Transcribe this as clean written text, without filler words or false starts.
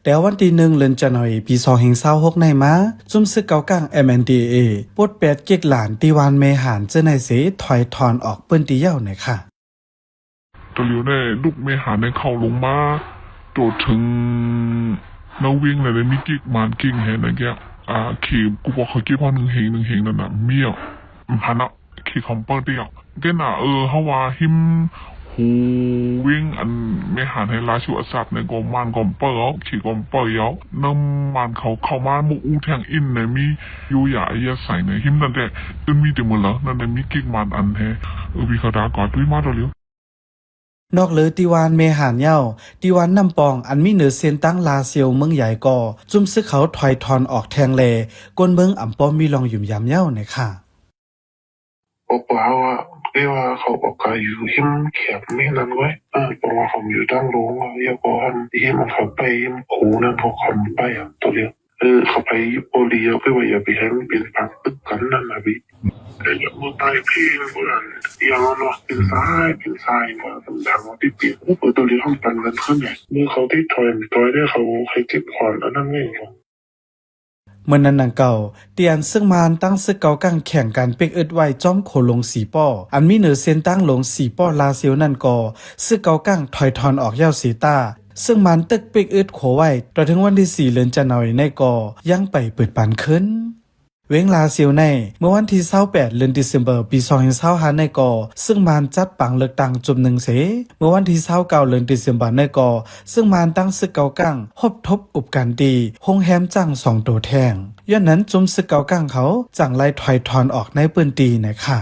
แต่วันที่1เดือนจันทร์ปี2026ในมาจุ่มซึกเกากลาง MNDAA ปด8เก็กหลานตีวานเมหานเจอในเสถอยถอนออกเปิ้นตีเย้าหน่อยค่ะตัวเหลียวในลูกเมหาในเข้าลงมาโดดถึงนาวิ่งเลยมีกิ๊กมันกิ๊กเห็นอะไรแกขี่กูบอกเขากิ๊กพอหนึ่งเหงนั่นน่ะเมี่ยวพันอ่ะขี่คอมเปอร์เดียวแกน่ะเขาว่าหิมหูวิ่งอันเมหาในราชูอัศบในกอมันกอมเปอร์ขี่กอมเปอร์ยาวน้ำมันเขาเข้ามามุอูแทงอินในมีอยู่อย่าไอ้ยาใส่ในหิมนั่นแหละจนมีแต่หมดแล้วนั่นในมีกิ๊กมันอันแท้วิคดาก่อนด้วยมาตัวเหลียวนอกเลยติวานเมหานเย้าติวานน้ำปองอันมีเหนือเซียนตั้งลาเซียวเมืองใหญ่ก่อจุ่มซึกเขาถอยทอนออกแทงเลกวนเมืองอ่ำป้อมมีลองหยุ่มยำเย้าหน่อยค่ะบอกว่าเรียกว่าเขาบอกว่าอยู่หิมแคบไม่นั้นไว้บอกว่าเขาอยู่ตั้งโรงเรียกว่าหิมเขาไปหิมคูนั่นเขาคำไปตัวเดียวเขาไปโอเลียไปว่าอย่าไปให้มันเป็นพักตึกกันนั่นนะพี่แต่อย่ามาตายพี่เพื่อนยังเนาะเป็นซ้ายมาทำทางที่เปลี่ยนตัวเดียวห้องปันกันขึ้นไงเมื่อเขาที่ถอยได้เขาให้เก็บขวานแล้วนั่นเองเมื่อนั้นนางเก่าเตียนซึ่งมานตั้งซึกเกากังแข่งกันเป็กอึดไว้จ้อมโขลงสีป้ออันมีเหนือเส้นตั้งลงสีป้อลาเซียวนั่นก่อซึกเกากังถอยทอนออกยาวสีตาซึ่งมันตึกเป็กอึดโขไว้ต่อถึงวันที่4เดือนจันทร์ในก่อยังไปเปิดปานขึ้นเว้งลาเซียวในเมื่อวันที่28เดือนธันวาคมปี2025ในก่อซึ่งมันจัดปังเลือกตั้งจุ่ม1เสเมื่อวันที่29เดือนธันวาคมในก่อซึ่งมันตั้งซึกเกากังฮบทบอุบกันดีโฮงแฮมจัง2ตัวแทงย้อนนั้นจุ่มซึกเกากังเขาจังไล่ถอยทอนออกในปืนตีนะค่ะ